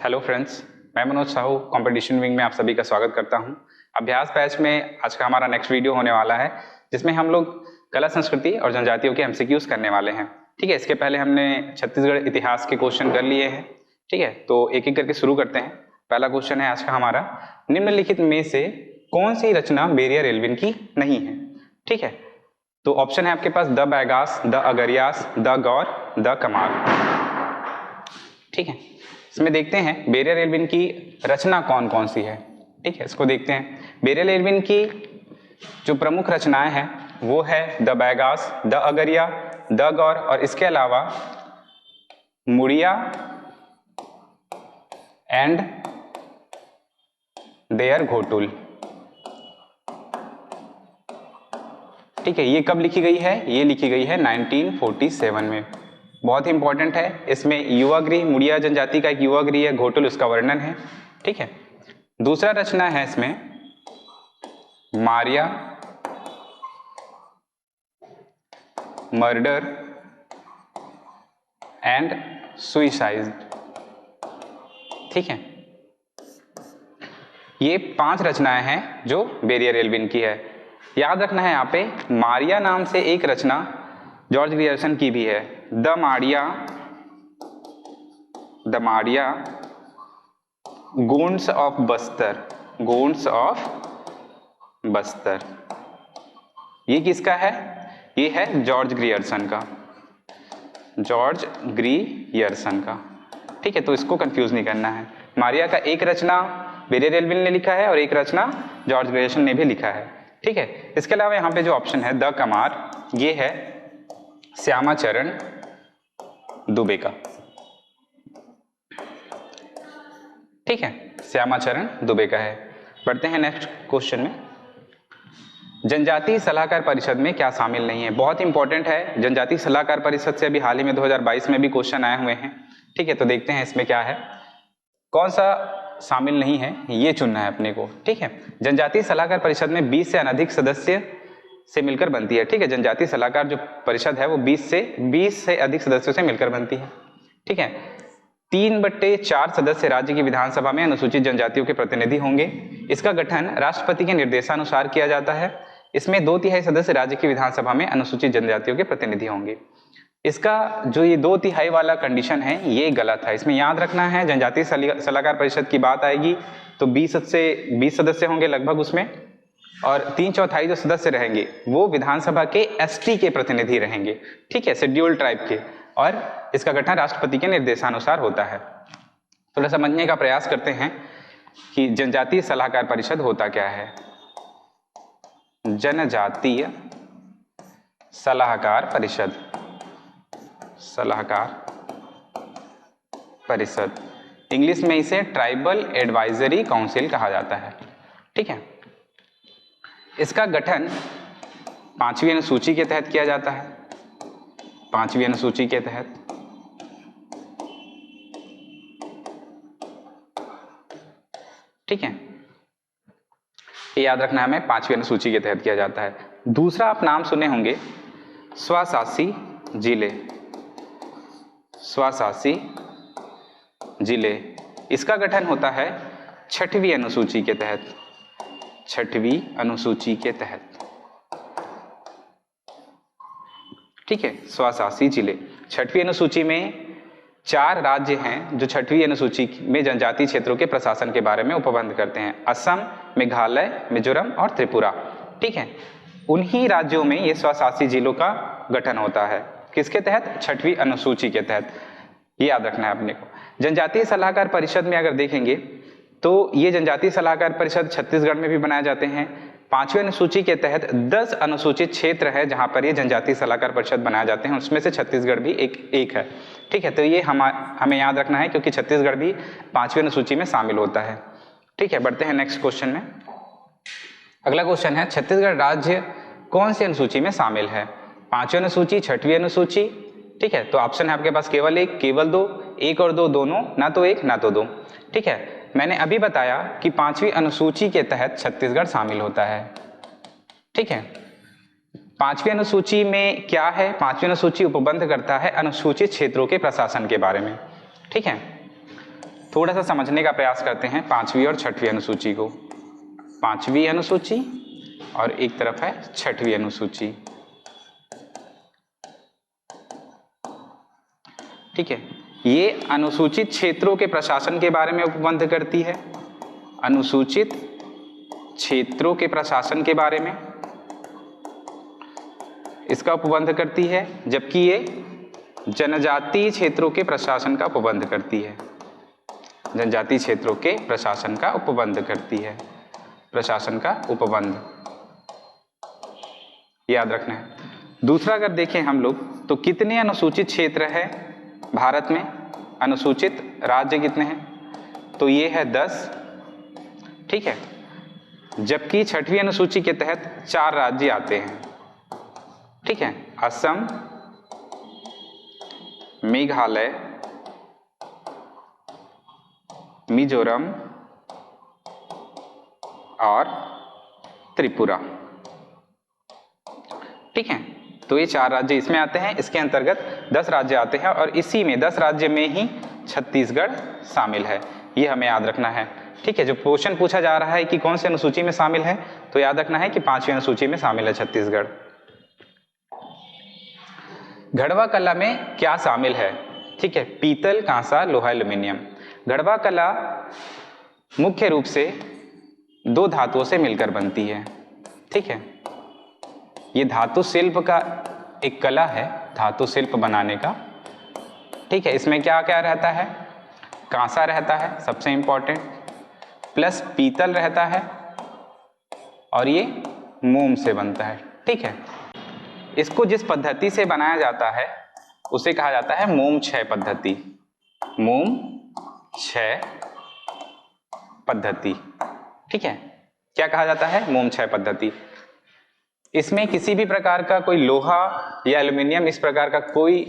Hello friends, मैं Manoj Sahu competition wing में आप सभी का स्वागत करता हूं। अभ्यास बैच में आज का हमारा नेक्स्ट वीडियो होने वाला है, जिसमें हम लोग कला संस्कृति और जनजातियों के एमसीक्यूज करने वाले हैं। ठीक है, इसके पहले हमने छत्तीसगढ़ इतिहास के क्वेश्चन कर लिए हैं। ठीक है, तो एक एक करके शुरू करते हैं। पहला क्वेश्चन है आज का हमारा, निम्नलिखित में से कौन सी रचना बेरियर एल्विन की नहीं है? ठीक है, तो ऑप्शन है आपके पास the Baigas, the Agarias, the Gaur, the Kamar. ठीक है, इसमें देखते हैं बेरियर एल्विन की रचना कौन कौन सी है। ठीक है, इसको देखते हैं। बेरियर एल्विन की जो प्रमुख रचनाएं हैं वो है the Baigas, the Agaria, the Gaur और इसके अलावा मुड़िया एंड देयर घोटुल। ठीक है, ये कब लिखी गई है? ये लिखी गई है 1947 में। बहुत ही इंपॉर्टेंट है। इसमें युवा गृह, मुड़िया जनजाति का एक युवा गृह है, घोटुल उसका वर्णन है। ठीक है, दूसरा रचना है इसमें मारिया, मर्डर एंड सुइसाइड। ठीक है, ये 5 रचनाएं हैं जो बेरियर एल्विन की है। याद रखना है यहाँ पे मारिया नाम से एक रचना जॉर्ज ग्रियर्सन की भी है, the Maria Gonds of Bastar, Gonds of Bastar. ये किसका है? ये है जॉर्ज ग्रियर्सन का, जॉर्ज ग्रियर्सन का। ठीक है, तो इसको कंफ्यूज नहीं करना है। मारिया का एक रचना बेरियर एल्विन ने लिखा है और एक रचना जॉर्ज ग्रियर्सन ने भी लिखा है। ठीक है, इसके अलावा यहाँ पे जो ऑप्शन है द कमार, ये है श्यामाचरण दुबे का। ठीक है, श्यामाचरण दुबे का है। बढ़ते हैं नेक्स्ट क्वेश्चन में। जनजातीय सलाहकार परिषद में क्या शामिल नहीं है? बहुत इंपॉर्टेंट है। जनजातीय सलाहकार परिषद से अभी हाल ही में 2022 में भी क्वेश्चन आए हुए हैं। ठीक है, तो देखते हैं इसमें क्या है, कौन सा शामिल नहीं है, ये चुनना है अपने को। ठीक है, जनजातीय सलाहकार परिषद में 20 से अधिक सदस्य से मिलकर बनती है। ठीक है, जनजातीय सलाहकार जो परिषद है वो 20 से अधिक सदस्यों से मिलकर बनती है। ठीक है, 3/4 सदस्य राज्य की विधानसभा में अनुसूचित जनजातियों के प्रतिनिधि होंगे। इसका गठन राष्ट्रपति के निर्देशानुसार किया जाता है। इसमें 2/3 सदस्य राज्य की विधानसभा में अनुसूचित जनजातियों के प्रतिनिधि होंगे। इसका जो ये 2/3 वाला कंडीशन है ये गलत है। इसमें याद रखना है, जनजातीय सलाहकार परिषद की बात आएगी तो 20 सदस्य होंगे लगभग उसमें, और 3/4 जो सदस्य रहेंगे वो विधानसभा के एसटी के प्रतिनिधि रहेंगे। ठीक है, शेड्यूल्ड ट्राइब के, और इसका गठन राष्ट्रपति के निर्देशानुसार होता है। थोड़ा समझने का प्रयास करते हैं कि जनजातीय सलाहकार परिषद होता क्या है। जनजातीय सलाहकार परिषद, सलाहकार परिषद, इंग्लिश में इसे ट्राइबल एडवाइजरी काउंसिल कहा जाता है। ठीक है, इसका गठन 5वीं अनुसूची के तहत किया जाता है। 5वीं अनुसूची के तहत। ठीक है, ये याद रखना है, हमें 5वीं अनुसूची के तहत किया जाता है। दूसरा आप नाम सुने होंगे स्वशासी जिले, स्वशासी जिले। इसका गठन होता है 6वीं अनुसूची के तहत, 6वीं अनुसूची के तहत। ठीक है, स्वशासी जिले। 6वीं अनुसूची में 4 राज्य हैं जो 6वीं अनुसूची में जनजातीय क्षेत्रों के प्रशासन के बारे में उपबंध करते हैं, असम, मेघालय, मिजोरम और त्रिपुरा। ठीक है, उन्हीं राज्यों में ये स्वशासी जिलों का गठन होता है। किसके तहत? 6वीं अनुसूची के तहत। ये याद रखना है अपने को। जनजातीय सलाहकार परिषद में अगर देखेंगे तो ये जनजातीय सलाहकार परिषद छत्तीसगढ़ में भी बनाए जाते हैं। 5वीं अनुसूची के तहत 10 अनुसूचित क्षेत्र है जहां पर ये जनजातीय सलाहकार परिषद बनाए जाते हैं, उसमें से छत्तीसगढ़ भी एक है। ठीक है, तो ये हमें याद रखना है क्योंकि छत्तीसगढ़ भी 5वीं अनुसूची में शामिल होता है। ठीक है, बढ़ते हैं नेक्स्ट क्वेश्चन में। अगला क्वेश्चन है, छत्तीसगढ़ राज्य कौन सी अनुसूची में शामिल है? 5वीं अनुसूची, 6वीं अनुसूची। ठीक है, तो ऑप्शन है आपके पास केवल 1, केवल 2, 1 और 2 दोनों, ना तो 1 ना तो 2। ठीक है, मैंने अभी बताया कि 5वीं अनुसूची के तहत छत्तीसगढ़ शामिल होता है। ठीक है, 5वीं अनुसूची में क्या है? 5वीं अनुसूची उपबंध करता है अनुसूचित क्षेत्रों के प्रशासन के बारे में। ठीक है, थोड़ा सा समझने का प्रयास करते हैं 5वीं और 6वीं अनुसूची को। 5वीं अनुसूची और एक तरफ है 6वीं अनुसूची। ठीक है, ये अनुसूचित क्षेत्रों के प्रशासन के बारे में उपबंध करती है, अनुसूचित क्षेत्रों के प्रशासन के बारे में इसका उपबंध करती है, जबकि ये जनजातीय क्षेत्रों के प्रशासन का उपबंध करती है। जनजातीय क्षेत्रों के प्रशासन का उपबंध करती है, प्रशासन का उपबंध याद रखना है। दूसरा अगर देखें हम लोग तो कितने अनुसूचित क्षेत्र है भारत में, अनुसूचित राज्य कितने हैं, तो ये है 10। ठीक है, जबकि 6वीं अनुसूची के तहत 4 राज्य आते हैं। ठीक है, असम, मेघालय, मिजोरम और त्रिपुरा। ठीक है, तो ये 4 राज्य इसमें आते हैं, इसके अंतर्गत 10 राज्य आते हैं और इसी में 10 राज्य में ही छत्तीसगढ़ शामिल है, ये हमें याद रखना है। ठीक है, जो क्वेश्चन पूछा जा रहा है कि कौन सी अनुसूची में शामिल है, तो याद रखना है कि 5वीं अनुसूची में शामिल है छत्तीसगढ़। गढ़वा कला में क्या शामिल है? ठीक है, पीतल, कांसा, लोहा, एल्यूमिनियम। गढ़वा कला मुख्य रूप से 2 धातुओं से मिलकर बनती है। ठीक है, ये धातु शिल्प का एक कला है, धातु शिल्प बनाने का। ठीक है, इसमें क्या क्या रहता है? कांसा रहता है सबसे इंपॉर्टेंट, प्लस पीतल रहता है और ये मोम से बनता है। ठीक है, इसको जिस पद्धति से बनाया जाता है उसे कहा जाता है मोम क्षय पद्धति। मोम क्षय पद्धति। ठीक है, क्या कहा जाता है? मोम क्षय पद्धति। इसमें किसी भी प्रकार का कोई लोहा या एल्यूमिनियम इस प्रकार का कोई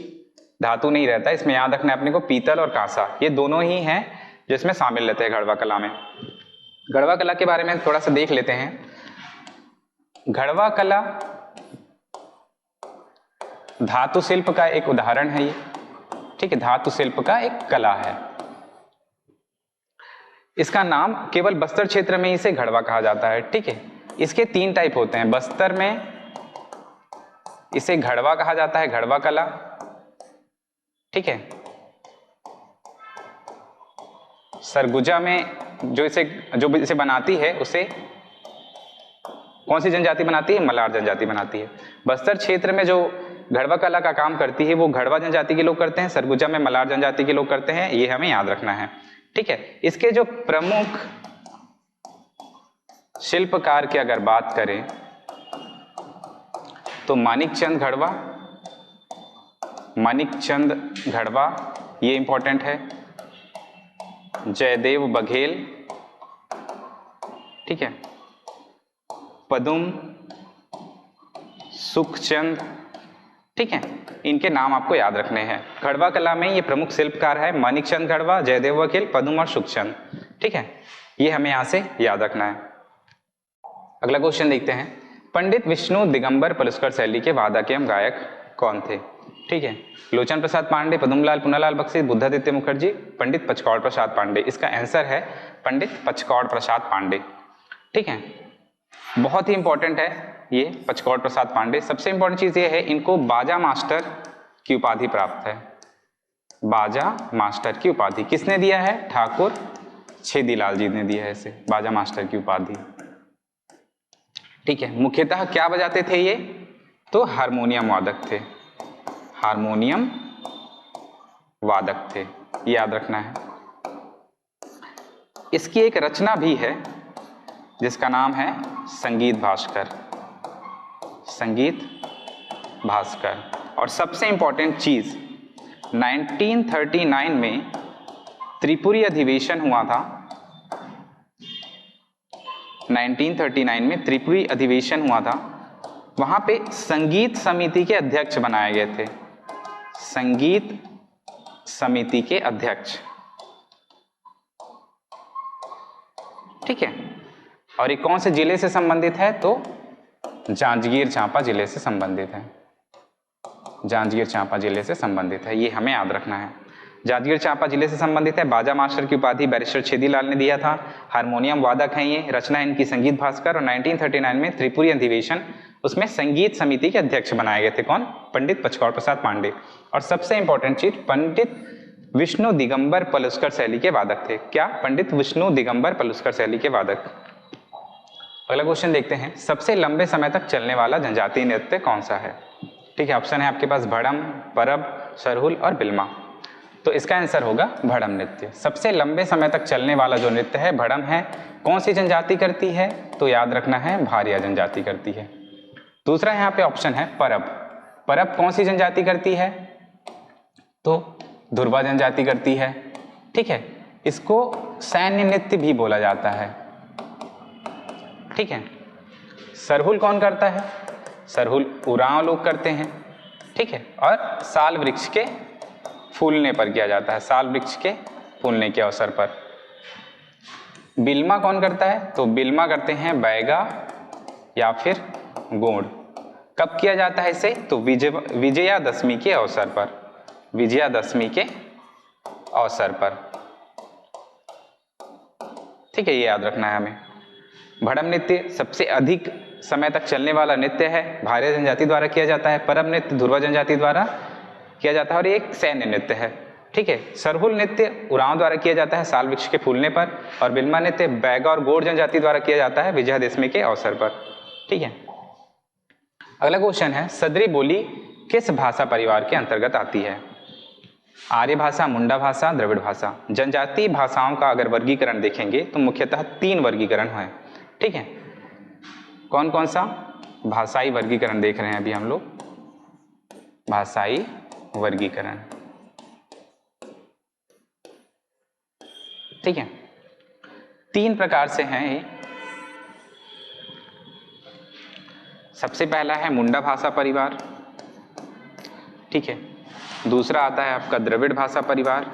धातु नहीं रहता। इसमें याद रखना है अपने को पीतल और कांसा, ये दोनों ही हैं जिसमें शामिल रहते हैं गढ़वा कला में। गढ़वा कला के बारे में थोड़ा सा देख लेते हैं। गढ़वा कला धातु शिल्प का एक उदाहरण है ये। ठीक है, धातु शिल्प का एक कला है। इसका नाम केवल बस्तर क्षेत्र में इसे गढ़वा कहा जाता है। ठीक है, इसके 3 टाइप होते हैं। बस्तर में इसे गढ़वा कहा जाता है, गढ़वा कला। ठीक है, सरगुजा में जो इसे बनाती है उसे कौन सी जनजाति बनाती है? मलार जनजाति बनाती है। बस्तर क्षेत्र में जो गढ़वा कला का काम करती है वो गढ़वा जनजाति के लोग करते हैं, सरगुजा में मलार जनजाति के लोग करते हैं, ये हमें याद रखना है। ठीक है, इसके जो प्रमुख शिल्पकार की अगर बात करें तो मानिकचंद घड़वा, मानिकचंद घड़वा ये इंपॉर्टेंट है, जयदेव बघेल, ठीक है, पदुम, सुखचंद। ठीक है, इनके नाम आपको याद रखने हैं। घड़वा कला में ये प्रमुख शिल्पकार है, मानिकचंद घड़वा, जयदेव बघेल, पदुम और सुखचंद। ठीक है, ये हमें यहां से याद रखना है। अगला क्वेश्चन देखते हैं। पंडित विष्णु दिगंबर पुरस्कार शैली के वादक एवं गायक कौन थे? ठीक है, लोचन प्रसाद पांडे, पद्मलाल पुन्नालाल बख्शी, बुद्धादित्य मुखर्जी, पंडित पचकौड़ प्रसाद पांडे। इसका आंसर है पंडित पचकौड़ प्रसाद पांडे। ठीक है, बहुत ही इंपॉर्टेंट है ये पचकौड़ प्रसाद पांडे। सबसे इंपॉर्टेंट चीज ये है, इनको बाजा मास्टर की उपाधि प्राप्त है। बाजा मास्टर की उपाधि किसने दिया है? ठाकुर छेदीलाल जी ने दिया है इसे बाजा मास्टर की उपाधि। ठीक है, मुख्यतः क्या बजाते थे ये? तो हारमोनियम वादक थे, हारमोनियम वादक थे, याद रखना है। इसकी एक रचना भी है जिसका नाम है संगीत भास्कर, संगीत भास्कर। और सबसे इंपॉर्टेंट चीज 1939 में त्रिपुरी अधिवेशन हुआ था। 1939 में त्रिपुरी अधिवेशन हुआ था, वहां पे संगीत समिति के अध्यक्ष बनाए गए थे, संगीत समिति के अध्यक्ष। ठीक है, और ये कौन से जिले से संबंधित है? तो जांजगीर चांपा जिले से संबंधित है, जांजगीर चांपा जिले से संबंधित है, ये हमें याद रखना है। जांजगीर चांपा जिले से संबंधित है। बाजा मास्टर की उपाधि बैरिस्टर छेदीलाल ने दिया था। हारमोनियम वादक हैं ये। रचना इनकी संगीत भास्कर। और 1939 में त्रिपुरी अधिवेशन, उसमें संगीत समिति के अध्यक्ष बनाए गए थे। कौन? पंडित पचकौड़ प्रसाद पांडे। और सबसे इंपॉर्टेंट चीज, पंडित विष्णु दिगंबर पलुस्कर शैली के वादक थे। क्या? पंडित विष्णु दिगंबर पलुस्कर शैली के वादक। अगला क्वेश्चन देखते हैं, सबसे लंबे समय तक चलने वाला जनजातीय नृत्य कौन सा है? ठीक है, ऑप्शन है आपके पास भड़म, परब, सरहुल और बिल्मा। तो इसका आंसर होगा भड़म नृत्य। सबसे लंबे समय तक चलने वाला जो नृत्य है भड़म है। कौन सी जनजाति करती है? तो याद रखना है, भारिया जनजाति करती है। दूसरा यहाँ पे ऑप्शन है परब। परब कौन सी जनजाति करती है? तो धुरवा जनजाति करती है। ठीक है, इसको सैन्य नृत्य भी बोला जाता है। ठीक है, सरहुल कौन करता है? सरहुल उरांव लोग करते हैं। ठीक है, और साल वृक्ष के फूलने पर किया जाता है, साल वृक्ष के फूलने के अवसर पर। बिल्मा कौन करता है? तो बिल्मा करते हैं बैगा या फिर गोंड। कब किया जाता है इसे? तो विजयादशमी के अवसर पर, विजयादशमी के अवसर पर। ठीक है, ये याद रखना है हमें। भड़म नृत्य सबसे अधिक समय तक चलने वाला नृत्य है, भारिया जनजाति द्वारा किया जाता है। परब नृत्य धुरवा जनजाति द्वारा किया जाता है और एक सैन्य नृत्य है। ठीक है, सरहुल नृत्य उरांव द्वारा किया जाता है साल वृक्ष के फूलने पर। और बिल्मा नृत्य बैगा और गोंड जनजाति द्वारा किया जाता है विजयादशमी के अवसर पर। ठीक है, अगला क्वेश्चन है, सदरी बोली किस भाषा परिवार के अंतर्गत आती है? आर्य भाषा, मुंडा भाषा, द्रविड़ भाषा। जनजातीय भाषाओं का अगर वर्गीकरण देखेंगे तो मुख्यतः 3 वर्गीकरण है। ठीक है, कौन कौन सा? भाषाई वर्गीकरण देख रहे हैं अभी हम लोग, भाषाई वर्गीकरण। ठीक है, 3 प्रकार से हैं ये। सबसे पहला है मुंडा भाषा परिवार। ठीक है, दूसरा आता है आपका द्रविड़ भाषा परिवार।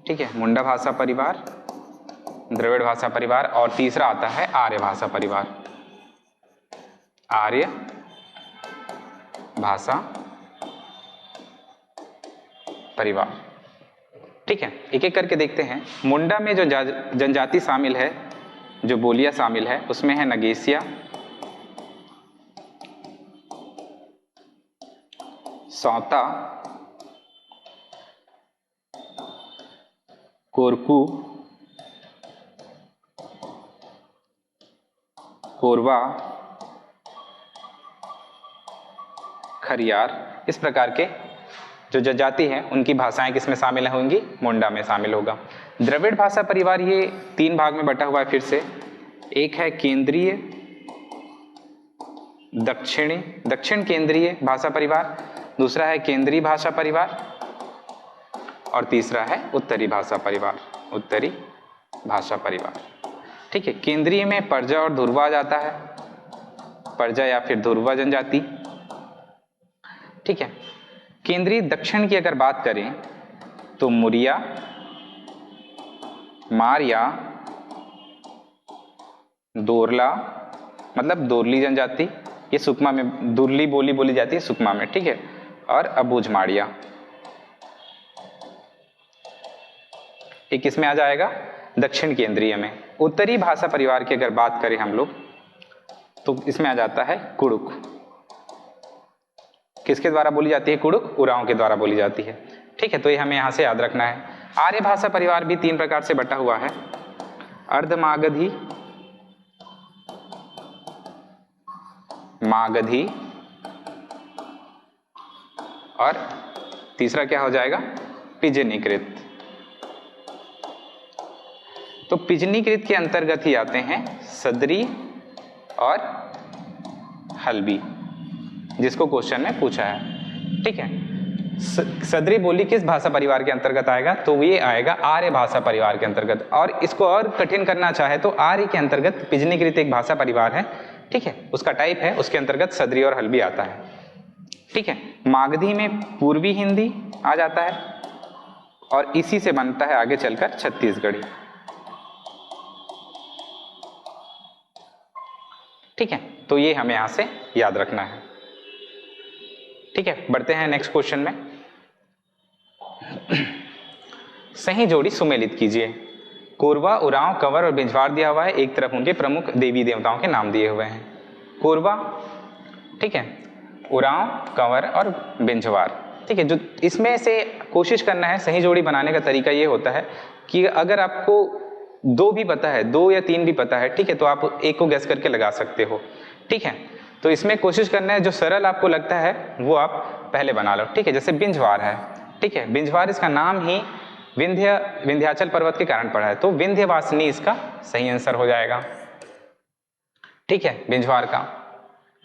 ठीक है, मुंडा भाषा परिवार, द्रविड़ भाषा परिवार। और तीसरा आता है आर्य भाषा परिवार, आर्य भाषा परिवार। ठीक है, एक एक करके देखते हैं। मुंडा में जो जनजाति शामिल है, जो बोलियां शामिल है, उसमें है नगेसिया, सौता, कोरकू, कोरवा, खरियार। इस प्रकार के जो जनजाति हैं उनकी भाषाएं किसमें शामिल होंगी? मुंडा में शामिल होगा। द्रविड़ भाषा परिवार ये 3 भाग में बटा हुआ है फिर से। एक है केंद्रीय, दक्षिण केंद्रीय भाषा परिवार, दूसरा है केंद्रीय भाषा परिवार और तीसरा है उत्तरी भाषा परिवार, उत्तरी भाषा परिवार। ठीक है, केंद्रीय में परजा और धुरवा आ जाता है, परजा या फिर धुरवा जनजाति। ठीक है, केंद्रीय दक्षिण की अगर बात करें तो मुरिया, मारिया, दोरला, मतलब दोरली जनजाति, ये सुकमा में दुरली बोली बोली जाती है सुकमा में। ठीक है, और अबूझमाड़िया, ये किस में आ जाएगा? दक्षिण केंद्रीय में। उत्तरी भाषा परिवार की अगर बात करें हम लोग तो इसमें आ जाता है कुड़ुक। किसके द्वारा बोली जाती है कुड़ुक? उरांव के द्वारा बोली जाती है। ठीक है, तो ये हमें यहां से याद रखना है। आर्य भाषा परिवार भी 3 प्रकार से बटा हुआ है, अर्धमागधी, मागधी और तीसरा क्या हो जाएगा? पिजनीकृत। तो पिजनीकृत के अंतर्गत ही आते हैं सदरी और हल्बी, जिसको क्वेश्चन में पूछा है। ठीक है, सदरी बोली किस भाषा परिवार के अंतर्गत आएगा? तो ये आएगा आर्य भाषा परिवार के अंतर्गत। और इसको और कठिन करना चाहे तो आर्य के अंतर्गत पिजनीकृत एक भाषा परिवार है। ठीक है, उसका टाइप है, उसके अंतर्गत सदरी और हल्बी आता है। ठीक है, मागधी में पूर्वी हिंदी आ जाता है और इसी से बनता है आगे चलकर छत्तीसगढ़ी। ठीक है, तो ये हमें यहां से याद रखना है। ठीक है, बढ़ते हैं नेक्स्ट क्वेश्चन में। सही जोड़ी सुमेलित कीजिए। कोरबा, उरांव, कंवर और बिंजवार दिया हुआ है, एक तरफ उनके प्रमुख देवी देवताओं के नाम दिए हुए हैं। कोरबा, ठीक है, उरांव, कंवर और बिंजवार, ठीक है। जो इसमें से कोशिश करना है सही जोड़ी बनाने का तरीका ये होता है कि अगर आपको दो भी पता है, दो या तीन भी पता है, ठीक है, तो आप एक को गैस करके लगा सकते हो, ठीक है। तो इसमें कोशिश करना है जो सरल आपको लगता है वो आप पहले बना लो, ठीक है। जैसे बिंजवार है, ठीक है, बिंजवार इसका नाम ही विंध्याचल पर्वत के कारण पड़ा है, तो विंध्यवासिनी इसका सही आंसर हो जाएगा, ठीक है, बिंजवार का।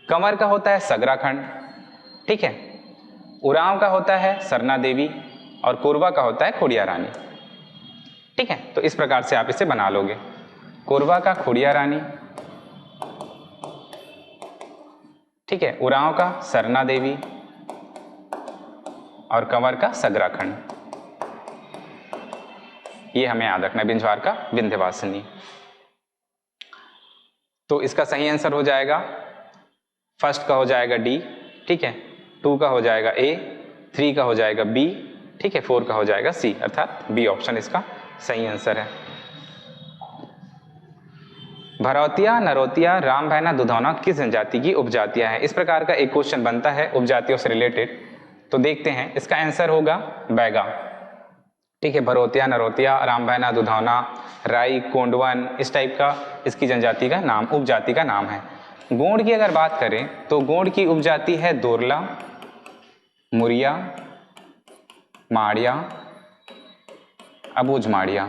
कंवर का होता है सगराखंड, ठीक है। उरांव का होता है सरना देवी और कोरबा का होता है खोड़िया रानी, ठीक है। तो इस प्रकार से आप इसे बना लोगे, कोरबा का खोड़िया रानी, ठीक है, उरांव का सरना देवी और कंवर का सगराखंड। ये हमें याद रखना है, बिंजवार का विंध्यवासिनी। तो इसका सही आंसर हो जाएगा, फर्स्ट का हो जाएगा डी, ठीक है, 2 का हो जाएगा ए, 3 का हो जाएगा बी, ठीक है, 4 का हो जाएगा सी, अर्थात बी ऑप्शन इसका सही आंसर है। भरौतिया, नरोतिया, रामभैना, दुधौना किस जनजाति की उपजातियां हैं? इस प्रकार का एक क्वेश्चन बनता है उपजातियों से रिलेटेड, तो देखते हैं। इसका आंसर होगा बैगा, ठीक है। भरौतिया, नरोतिया, रामभैना, दुधौना, राई, कोंडवन, इस टाइप का इसकी जनजाति का नाम, उपजाति का नाम है। गोंड की अगर बात करें तो गोंड की उपजाति है दोरला, मुरिया, माड़िया, अबूझ माड़िया।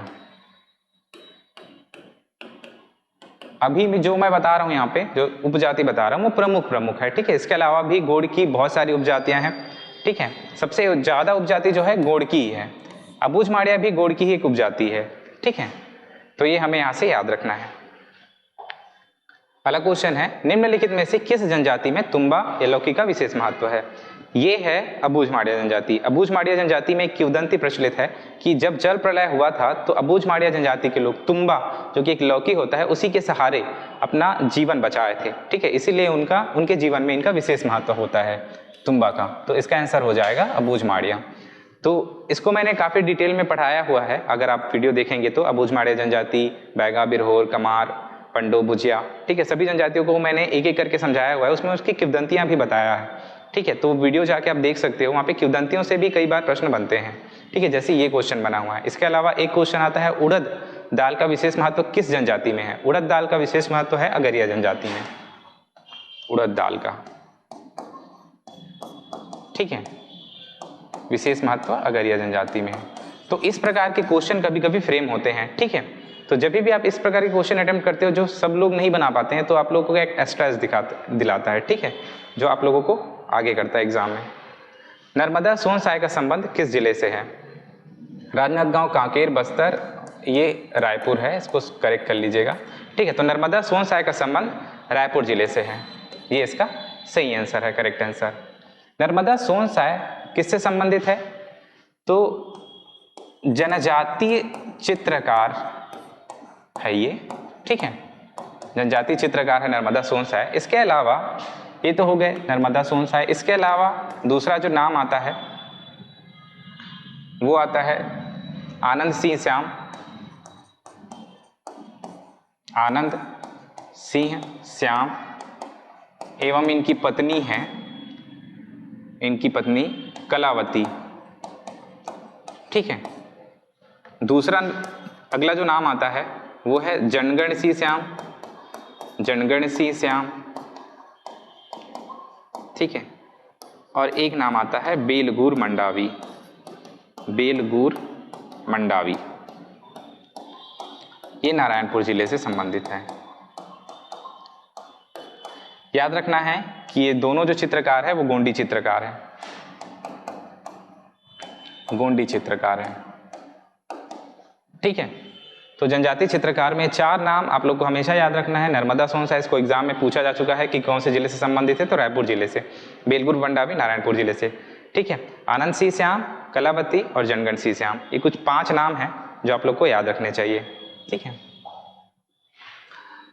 अभी भी जो मैं बता रहा हूं यहाँ पे जो उपजाति बता रहा हूं वो प्रमुख है, ठीक है। इसके अलावा भी गोंड की बहुत सारी उपजातियां हैं, ठीक है। सबसे ज्यादा उपजाति जो है गोंड की ही है। अबूझ माड़िया भी गोंड की ही एक उपजाति है, ठीक है। तो ये हमें यहां से याद रखना है। अगला क्वेश्चन है, निम्नलिखित में से किस जनजाति में तुम्बा या लौकी का विशेष महत्व है? ये है अबूझ माड़िया जनजाति। अबूझ माड़िया जनजाति में एक किंवदंती प्रचलित है कि जब जल प्रलय हुआ था तो अबूझ माड़िया जनजाति के लोग तुम्बा, जो कि एक लौकी होता है, उसी के सहारे अपना जीवन बचाए थे, ठीक है। इसीलिए उनके जीवन में इनका विशेष महत्व होता है तुम्बा का। तो इसका आंसर हो जाएगा अबूझ माड़िया। तो इसको मैंने काफी डिटेल में पढ़ाया हुआ है, अगर आप वीडियो देखेंगे तो। अबूझ माड़िया जनजाति, बैगा, बिरहोर, कमार, पंडो, भुजिया, ठीक है, सभी जनजातियों को मैंने एक एक करके समझाया हुआ है, उसमें उसकी किंवदंतियां भी बताया है, ठीक है। तो वीडियो जाके आप देख सकते हो, वहाँ पे किंवदंतियों से भी कई बार प्रश्न बनते हैं, ठीक है, जैसे ये क्वेश्चन बना हुआ है। इसके अलावा एक क्वेश्चन आता है, उड़द दाल का विशेष महत्व किस जनजाति में है? उड़द दाल का विशेष महत्व है अगरिया जनजाति में, उड़द दाल का, ठीक है, विशेष महत्व अगरिया जनजाति में है। तो इस प्रकार के क्वेश्चन कभी कभी फ्रेम होते हैं, ठीक है। तो जब भी आप इस प्रकार के क्वेश्चन अटेम्प्ट करते हो जो सब लोग नहीं बना पाते हैं, तो आप लोगों को एक एक्स्ट्रा दिलाता है, ठीक है, जो आप लोगों को आगे करता है एग्जाम में। नर्मदा सोन साय का संबंध किस जिले से है? राजनांदगांव, कांकेर, बस्तर, ये रायपुर है, इसको करेक्ट कर लीजिएगा, ठीक है। तो नर्मदा सोन साय का संबंध रायपुर जिले से है, ये इसका सही आंसर है, करेक्ट आंसर। नर्मदा सोन साय किससे संबंधित है? तो जनजातीय चित्रकार है ये, ठीक है, जनजातीय चित्रकार है नर्मदा सोन साय। इसके अलावा ये तो हो गए नर्मदा सोन साय, इसके अलावा दूसरा जो नाम आता है वो आता है आनंद सिंह श्याम, आनंद सिंह श्याम, एवं इनकी पत्नी है, इनकी पत्नी कलावती, ठीक है। दूसरा अगला जो नाम आता है वो है जनगण सिंह श्याम, जनगण सिंह श्याम, ठीक है। और एक नाम आता है बेलगूर मंडावी, बेलगूर मंडावी, ये नारायणपुर जिले से संबंधित है। याद रखना है कि ये दोनों जो चित्रकार है वो गोंडी चित्रकार है, गोंडी चित्रकार है, ठीक है। तो जनजातीय चित्रकार में 4 नाम आप लोग को हमेशा याद रखना है। नर्मदा सोन साय इसको एग्जाम में पूछा जा चुका है कि कौन से जिले से संबंधित है, तो रायपुर जिले से। बेलगूर मंडावी नारायणपुर जिले से, ठीक है। आनंद सिंह श्याम, कलावती और जनगण सिंह श्याम, ये कुछ 5 नाम हैं जो आप लोग को याद रखने चाहिए, ठीक है।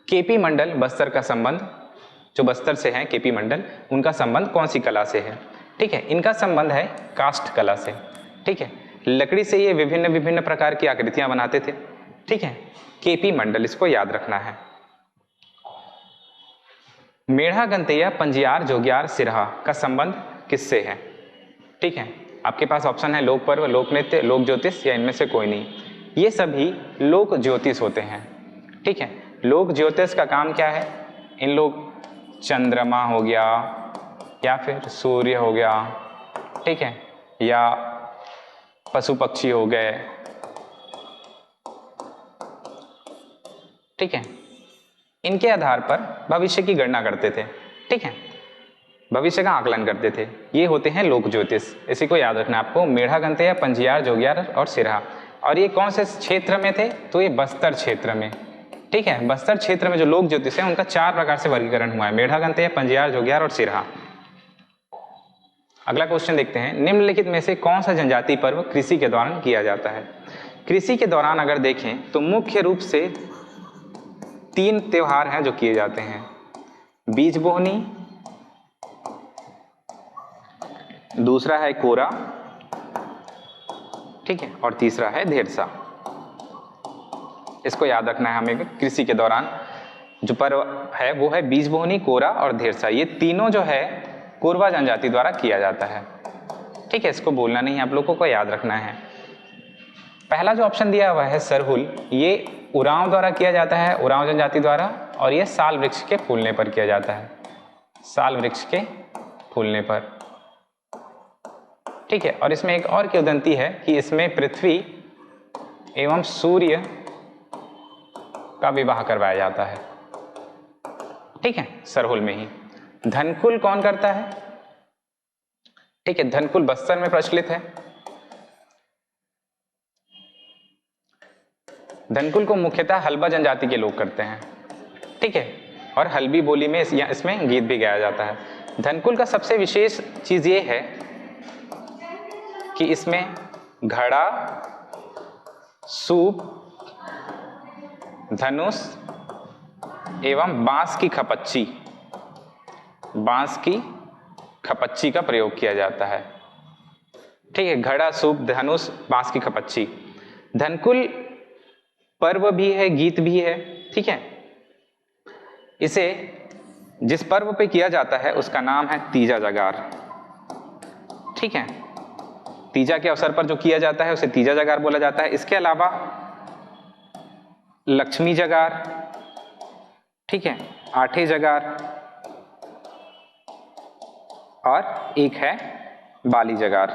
केपी मंडल बस्तर का संबंध, जो बस्तर से हैं केपी मंडल, उनका संबंध कौन सी कला से है? ठीक है। इनका संबंध है काष्ठ कला से, ठीक है। लकड़ी से ये विभिन्न विभिन्न प्रकार की आकृतियां बनाते थे, ठीक है। केपी मंडल, इसको याद रखना है। मेढ़ा गंतैया पंजियार जोगियार सिरहा का संबंध किससे है, ठीक है। आपके पास ऑप्शन है लोक पर्व, लोक नृत्य, लोक ज्योतिष या इनमें से कोई नहीं। ये सभी लोक ज्योतिष होते हैं, ठीक है। लोक ज्योतिष का काम क्या है, इन लोग चंद्रमा हो गया या फिर सूर्य हो गया, ठीक है, या पशु पक्षी हो गए, ठीक है, इनके आधार पर भविष्य की गणना करते थे, ठीक है, भविष्य का आकलन करते थे। ये होते हैं लोक ज्योतिष, इसी को याद रखना आपको। मेढ़ा गंतैया पंजियार जोगियार और सिरहा। और ये कौन से क्षेत्र में थे, तो ये बस्तर क्षेत्र में, ठीक है। बस्तर क्षेत्र में जो लोक ज्योतिष है उनका 4 प्रकार से वर्गीकरण हुआ है, मेढ़ा गंतैया पंजियार जोगियार और सिरहा। अगला क्वेश्चन देखते हैं, निम्नलिखित में से कौन सा जनजातीय पर्व कृषि के दौरान किया जाता है। कृषि के दौरान अगर देखें तो मुख्य रूप से 3 त्योहार हैं जो किए जाते हैं, बीज बोनी, दूसरा है कोरा, ठीक है, और तीसरा है धेरसा। इसको याद रखना है हमें। कृषि के दौरान जो पर्व है वो है बीज बोनी, कोरा और धेरसा। ये तीनों जो है कोरवा जनजाति द्वारा किया जाता है, ठीक है। इसको बोलना नहीं है, आप लोगों को याद रखना है। पहला जो ऑप्शन दिया हुआ है सरहुल, ये उरांव द्वारा किया जाता है, उरांव जनजाति द्वारा, और ये साल वृक्ष के फूलने पर किया जाता है, साल वृक्ष के फूलने पर, ठीक है। और इसमें एक और किंवदंती है कि इसमें पृथ्वी एवं सूर्य का विवाह करवाया जाता है, ठीक है, सरहुल में ही। धनकुल कौन करता है, ठीक है, धनकुल बस्तर में प्रचलित है। धनकुल को मुख्यतः हल्बा जनजाति के लोग करते हैं, ठीक है, और हल्बी बोली में इसमें गीत भी गाया जाता है। धनकुल का सबसे विशेष चीज ये है कि इसमें घड़ा, सूप, धनुष एवं बांस की खपच्ची का प्रयोग किया जाता है, ठीक है। घड़ा, सूप, धनुष, बांस की खपच्ची। धनकुल पर्व भी है, गीत भी है, ठीक है। इसे जिस पर्व पे किया जाता है उसका नाम है तीजा जगार, ठीक है। तीजा के अवसर पर जो किया जाता है उसे तीजा जगार बोला जाता है। इसके अलावा लक्ष्मी जगार, ठीक है, आठे जगार, और एक है बाली जगार।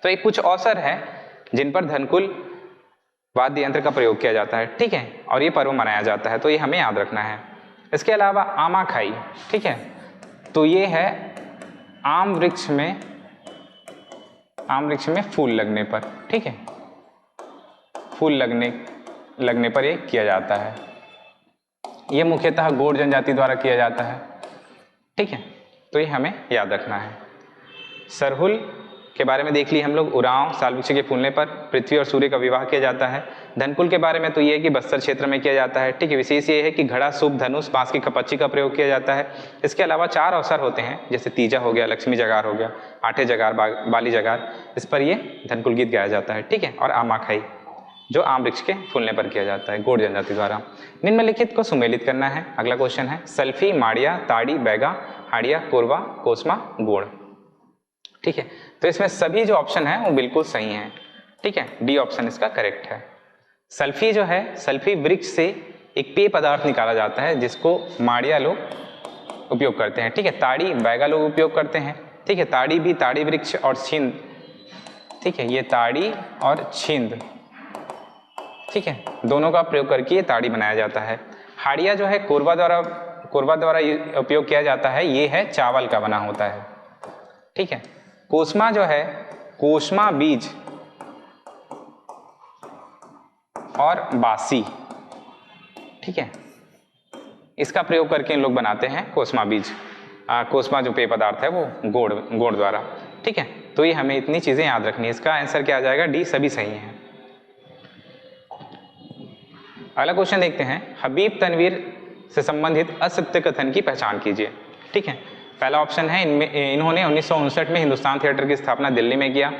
तो ये कुछ अवसर हैं जिन पर धनकुल वाद्य यंत्र का प्रयोग किया जाता है, ठीक है, और ये पर्व मनाया जाता है, तो ये हमें याद रखना है। इसके अलावा आमा खाई, ठीक है, तो ये है आम वृक्ष में फूल लगने पर, ठीक है, फूल लगने पर ये किया जाता है। ये मुख्यतः गोंड जनजाति द्वारा किया जाता है, ठीक है, तो ये हमें याद रखना है। सरहुल के बारे में देख ली हम लोग, उरांव साल वृक्ष के फूलने पर पृथ्वी और सूर्य का विवाह किया जाता है। धनकुल के बारे में तो ये है कि बस्तर क्षेत्र में किया जाता है, ठीक है। विशेष ये है कि घड़ा, सूप, धनुष, बांस की खपच्ची का प्रयोग किया जाता है। इसके अलावा 4 अवसर होते हैं, जैसे तीजा हो गया, लक्ष्मी जगार हो गया, आठे जगार, बाली जगार, इस पर ये धनकुल गीत गाया जाता है, ठीक है। और आमाखाई जो आम वृक्ष के फूलने पर किया जाता है गोंड जनजाति द्वारा। निम्नलिखित को सुमेलित करना है। अगला क्वेश्चन है, सल्फी, माड़िया, ताड़ी, बैगा, हाड़िया, कोरवा, कोसमा, गोड़, ठीक है। तो इसमें सभी जो ऑप्शन है वो बिल्कुल सही है, ठीक है, डी ऑप्शन इसका करेक्ट है। सल्फी जो है, सल्फी वृक्ष से एक पेय पदार्थ निकाला जाता है जिसको माड़िया लोग उपयोग करते हैं, ठीक है। ताड़ी, बैगा लोग उपयोग करते हैं, ठीक है। ताड़ी भी ताड़ी वृक्ष और छिंद, ठीक है, ये ताड़ी और छिंद, ठीक है, दोनों का प्रयोग करके ये ताड़ी बनाया जाता है। हाड़िया जो है कोरवा द्वारा उपयोग किया जाता है, ये है चावल का बना होता है, ठीक है। कोसमा जो है, कोसमा बीज और बासी, ठीक है, इसका प्रयोग करके इन लोग बनाते हैं कोसमा बीज। कोसमा जो पेय पदार्थ है वो गोड़ द्वारा, ठीक है। तो ये हमें इतनी चीजें याद रखनी है। इसका आंसर क्या आ जाएगा, डी, सभी सही है। अगला क्वेश्चन देखते हैं, हबीब तनवीर से संबंधित असत्य कथन की पहचान कीजिए, ठीक है। पहला ऑप्शन है इनमें इन्होंने 1959 में हिंदुस्तान थिएटर की स्थापना दिल्ली में किया।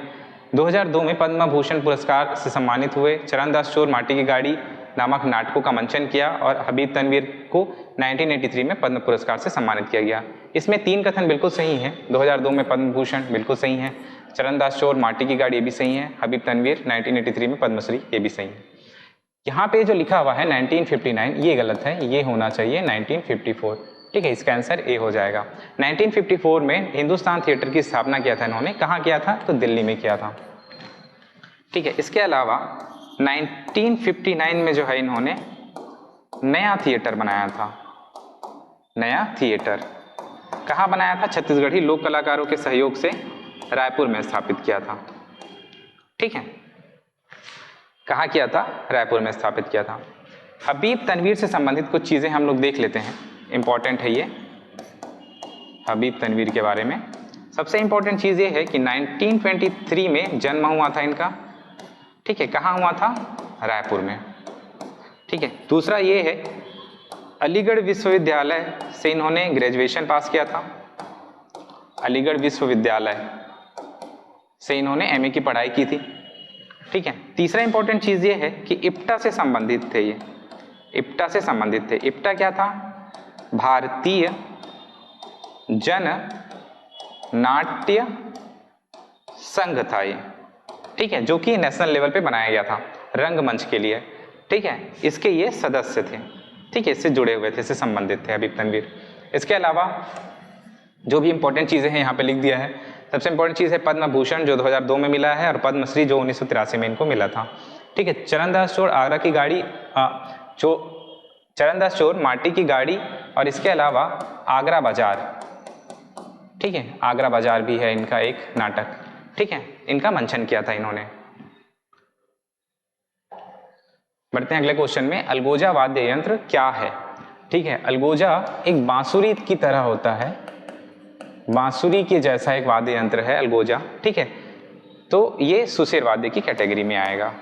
2002 में पद्म भूषण पुरस्कार से सम्मानित हुए। चरणदास चोर माटी की गाड़ी नामक नाटकों का मंचन किया और हबीब तनवीर को 1983 में पद्म पुरस्कार से सम्मानित किया गया। इसमें 3 कथन बिल्कुल सही हैं। 2002 में पद्म भूषण बिल्कुल सही है, चरणदास चोर माटी की गाड़ी ये भी सही है, हबीब तनवीर 1983 में पद्मश्री ये भी सही है। यहाँ पे जो लिखा हुआ है 1959 ये गलत है, ये होना चाहिए 1954। ठीक है, इसका आंसर ए हो जाएगा। 1954 में हिंदुस्तान थिएटर की स्थापना किया था इन्होंने। कहाँ किया था? तो दिल्ली में किया था। ठीक है, इसके अलावा 1959 में जो है इन्होंने नया थिएटर बनाया था। नया थिएटर कहाँ बनाया था? छत्तीसगढ़ी लोक कलाकारों के सहयोग से रायपुर में स्थापित किया था। ठीक है, कहाँ किया था? रायपुर में स्थापित किया था। हबीब तनवीर से संबंधित कुछ चीज़ें हम लोग देख लेते हैं, इंपॉर्टेंट है ये हबीब तनवीर के बारे में। सबसे इंपॉर्टेंट चीज़ ये है कि 1923 में जन्म हुआ था इनका। ठीक है, कहाँ हुआ था? रायपुर में। ठीक है, दूसरा ये है अलीगढ़ विश्वविद्यालय से इन्होंने ग्रेजुएशन पास किया था। अलीगढ़ विश्वविद्यालय से इन्होंने एमए की पढ़ाई की थी। ठीक है, तीसरा इंपॉर्टेंट चीज़ ये है कि इप्टा से संबंधित थे ये। इप्टा से संबंधित थे। इप्टा क्या था? भारतीय जन नाट्य संघ था ये। ठीक है, जो कि नेशनल लेवल पे बनाया गया था रंगमंच के लिए। ठीक है, इसके ये सदस्य थे। ठीक है, इससे जुड़े हुए थे, इससे संबंधित थे हबीब तनवीर। इसके अलावा जो भी इंपॉर्टेंट चीज़ें हैं यहाँ पे लिख दिया है। सबसे इंपॉर्टेंट चीज़ है पद्म भूषण जो 2002 में मिला है और पद्मश्री जो 1983 में इनको मिला था। ठीक है, चरणदास चोर आगरा की गाड़ी जो चरणदास चोर माटी की गाड़ी और इसके अलावा आगरा बाजार। ठीक है, आगरा बाजार भी है इनका एक नाटक। ठीक है, इनका मंचन किया था इन्होंने। बढ़ते हैं अगले क्वेश्चन में। अलगोजा वाद्य यंत्र क्या है? ठीक है, अलगोजा एक बांसुरी की तरह होता है, बांसुरी के जैसा एक वाद्य यंत्र है अलगोजा। ठीक है, तो ये सुसिर वाद्य की कैटेगरी में आएगा,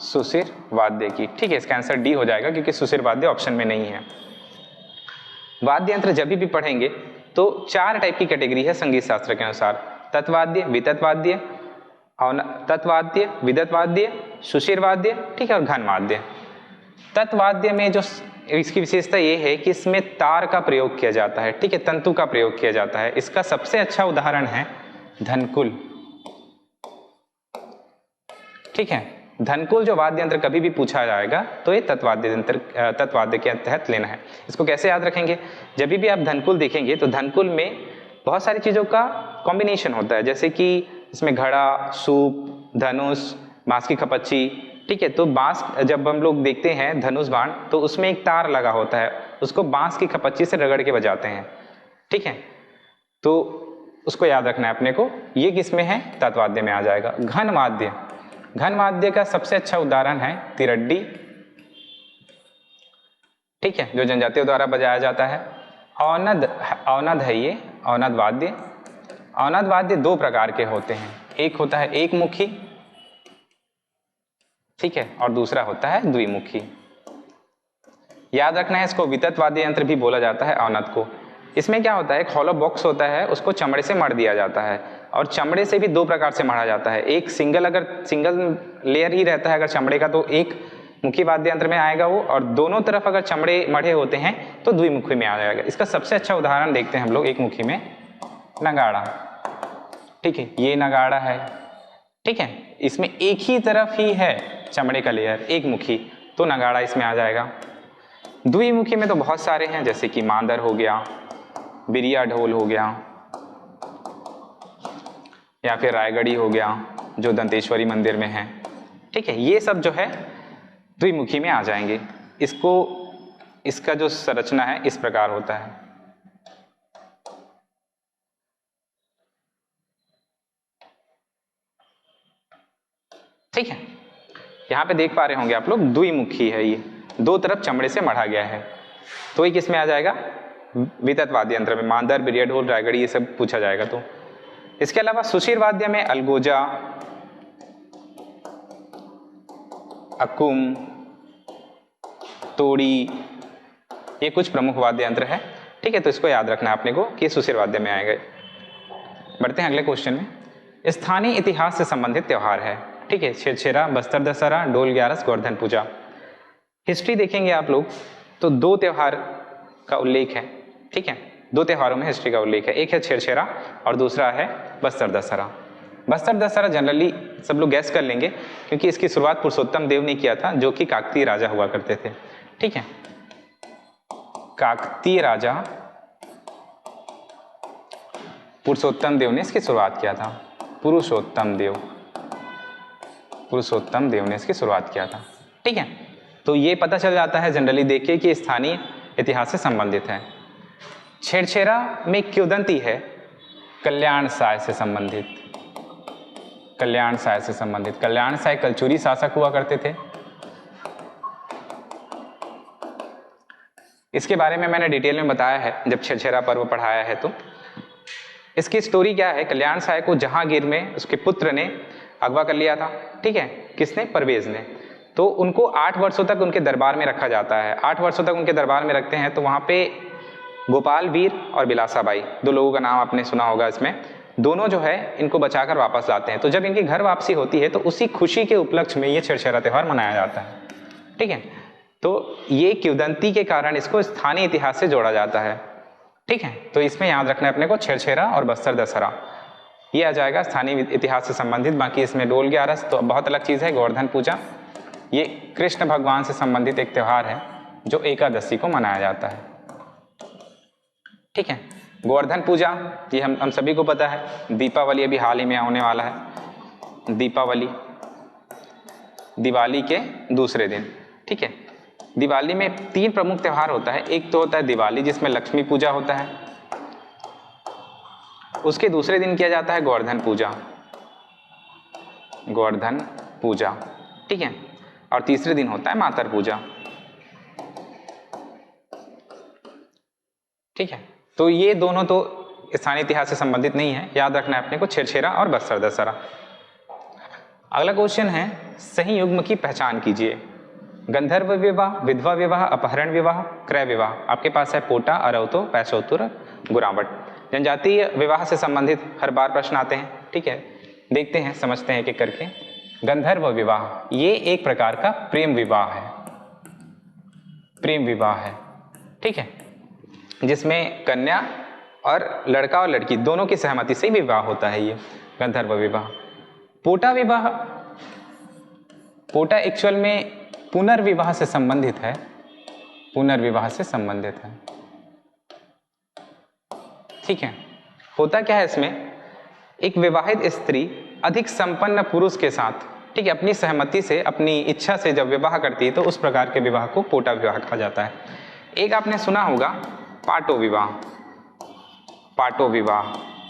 सुसिर वाद्य की। ठीक है, इसका आंसर डी हो जाएगा क्योंकि सुसिर वाद्य ऑप्शन में नहीं है। वाद्य यंत्र जब भी पढ़ेंगे तो 4 टाइप की कैटेगरी है संगीत शास्त्र के अनुसार: तत्वाद्य, वितत्वाद्य, तत्वाद्य, विदत्वाद्य, सुशिर वाद्य। ठीक है, और घन वाद्य। तत्वाद्य में जो इसकी विशेषता ये है कि इसमें तार का प्रयोग किया जाता है। ठीक है, तंतु का प्रयोग किया जाता है। इसका सबसे अच्छा उदाहरण है धनकुल। ठीक है, धनकुल जो वाद्य यंत्र कभी भी पूछा जाएगा तो ये तत्वाद्य यंत्र तत्वाद्य के तहत लेना है। इसको कैसे याद रखेंगे? जब भी आप धनकुल देखेंगे तो धनकुल में बहुत सारी चीज़ों का कॉम्बिनेशन होता है, जैसे कि इसमें घड़ा, सूप, धनुष, बांस की खपच्ची। ठीक है, तो बांस जब हम लोग देखते हैं धनुष बाण तो उसमें एक तार लगा होता है, उसको बांस की खपच्ची से रगड़ के बजाते हैं। ठीक है, तो उसको याद रखना है अपने को। ये किस में है? तत्वाद्य में आ जाएगा। घन वाद्य, घन वाद्य का सबसे अच्छा उदाहरण है तिरड्डी। ठीक है, जो जनजातियों द्वारा बजाया जाता है। औनद, औनद है ये औनद वाद्य। औनद वाद्य 2 प्रकार के होते हैं, एक होता है एक मुखी, ठीक है, और दूसरा होता है द्विमुखी। याद रखना है इसको वितत वाद्य यंत्र भी बोला जाता है औनद को। इसमें क्या होता है, एक हॉलो बॉक्स होता है, उसको चमड़े से मढ़ दिया जाता है और चमड़े से भी 2 प्रकार से मढ़ा जाता है। एक सिंगल, अगर सिंगल लेयर ही रहता है अगर चमड़े का तो एक मुखी वाद्य यंत्र में आएगा वो, और दोनों तरफ अगर चमड़े मढ़े होते हैं तो द्विमुखी में आ जाएगा। इसका सबसे अच्छा उदाहरण देखते हैं हम लोग एक मुखी में, नगाड़ा। ठीक है, ये नगाड़ा है। ठीक है, इसमें एक ही तरफ ही है चमड़े का लेयर, एक मुखी, तो नगाड़ा इसमें आ जाएगा। द्विमुखी में तो बहुत सारे हैं, जैसे कि मांदर हो गया, बिरिया ढोल हो गया, या फिर रायगढ़ी हो गया जो दंतेश्वरी मंदिर में है। ठीक है, ये सब जो है द्विमुखी में आ जाएंगे। इसको, इसका जो संरचना है इस प्रकार होता है। ठीक है, यहाँ पे देख पा रहे होंगे आप लोग, द्विमुखी है ये, 2 तरफ चमड़े से मढ़ा गया है, तो ये किस में आ जाएगा? वितत वाद्य यंत्र में। मांदर, बिरिया ढोल, रायगढ़ी ये सब पूछा जाएगा तो। इसके अलावा सुशिर वाद्य में अलगोजा, अकुम, तोड़ी, ये कुछ प्रमुख वाद्य यंत्र है। ठीक है, तो इसको याद रखना है अपने को कि सुशिरवाद्य में आएगा। बढ़ते हैं अगले क्वेश्चन में। स्थानीय इतिहास से संबंधित त्योहार है, ठीक है, छेरछेरा, बस्तर दशहरा, डोल ग्यारस, गोवर्धन पूजा। हिस्ट्री देखेंगे आप लोग तो 2 त्योहार का उल्लेख है, ठीक है, 2 त्योहारों में हिस्ट्री का उल्लेख है, एक है छेरछेरा और दूसरा है बस्तर दशहरा। बस्तर दशहरा जनरली सब लोग गैस कर लेंगे क्योंकि इसकी शुरुआत पुरुषोत्तम देव ने किया था, जो कि काकतीय राजा हुआ करते थे, ठीक है, काकतीय राजा पुरुषोत्तम देव ने इसकी शुरुआत किया था। पुरुषोत्तम देव ने इसकी शुरुआत किया था, ठीक है। तो ये पता चल जाता है जनरली देखिए कि स्थानीय इतिहास से संबंधित है। छेरछेरा में किंवदंती है कल्याण साय से संबंधित, कल्याण साय कलचुरी शासक हुआ करते थे। इसके बारे में मैंने डिटेल में बताया है जब छेरछेरा पर्व पढ़ाया है। तो इसकी स्टोरी क्या है, कल्याण साय को जहांगीर में उसके पुत्र ने अगवा कर लिया था, ठीक है, किसने, परवेज ने। तो उनको 8 वर्षों तक उनके दरबार में रखा जाता है। 8 वर्षों तक उनके दरबार में रखते हैं। तो वहाँ पे गोपाल वीर और बिलासाबाई 2 लोगों का नाम आपने सुना होगा। इसमें दोनों जो है इनको बचाकर वापस लाते हैं। तो जब इनकी घर वापसी होती है तो उसी खुशी के उपलक्ष्य में ये छेरछेरा त्यौहार मनाया जाता है, ठीक है। तो ये किंवदंती के कारण इसको स्थानीय इतिहास से जोड़ा जाता है, ठीक है। तो इसमें याद रखना है अपने को छेरछेरा और बस्तर दशहरा, ये आ जाएगा स्थानीय इतिहास से संबंधित। बाकी इसमें डोल ग्यारस तो बहुत अलग चीज़ है। गोवर्धन पूजा ये कृष्ण भगवान से संबंधित एक त्यौहार है जो एकादशी को मनाया जाता है, ठीक है। गोवर्धन पूजा ये हम सभी को पता है। दीपावली अभी हाल ही में आने वाला है, दीपावली दिवाली के दूसरे दिन, ठीक है। दिवाली में 3 प्रमुख त्यौहार होता है। एक तो होता है दिवाली जिसमें लक्ष्मी पूजा होता है, उसके दूसरे दिन किया जाता है गोवर्धन पूजा, ठीक है, और तीसरे दिन होता है मातर पूजा, ठीक है। तो ये दोनों तो स्थानीय इतिहास से संबंधित नहीं है, याद रखना है अपने को छेरछेरा और बस्तर दशहरा। अगला क्वेश्चन है सही युग्म की पहचान कीजिए। गंधर्व विवाह, विधवा विवाह, अपहरण विवाह, क्रय विवाह। आपके पास है पोटा, अरौतो, पैसोत्तुर, गुरावट। जनजातीय विवाह से संबंधित हर बार प्रश्न आते हैं, ठीक है। देखते हैं, समझते हैं एक-एक करके। गंधर्व विवाह ये एक प्रकार का प्रेम विवाह है, ठीक है, जिसमें कन्या और लड़का और लड़की दोनों की सहमति से विवाह होता है, ये गंधर्व विवाह। पोटा विवाह, पोटा एक्चुअल में पुनर्विवाह से संबंधित है, ठीक है। होता क्या है इसमें, एक विवाहित स्त्री अधिक संपन्न पुरुष के साथ, ठीक है, अपनी सहमति से, अपनी इच्छा से जब विवाह करती है तो उस प्रकार के विवाह को पोटा विवाह कहा जाता है। एक आपने सुना होगा पाटो विवाह,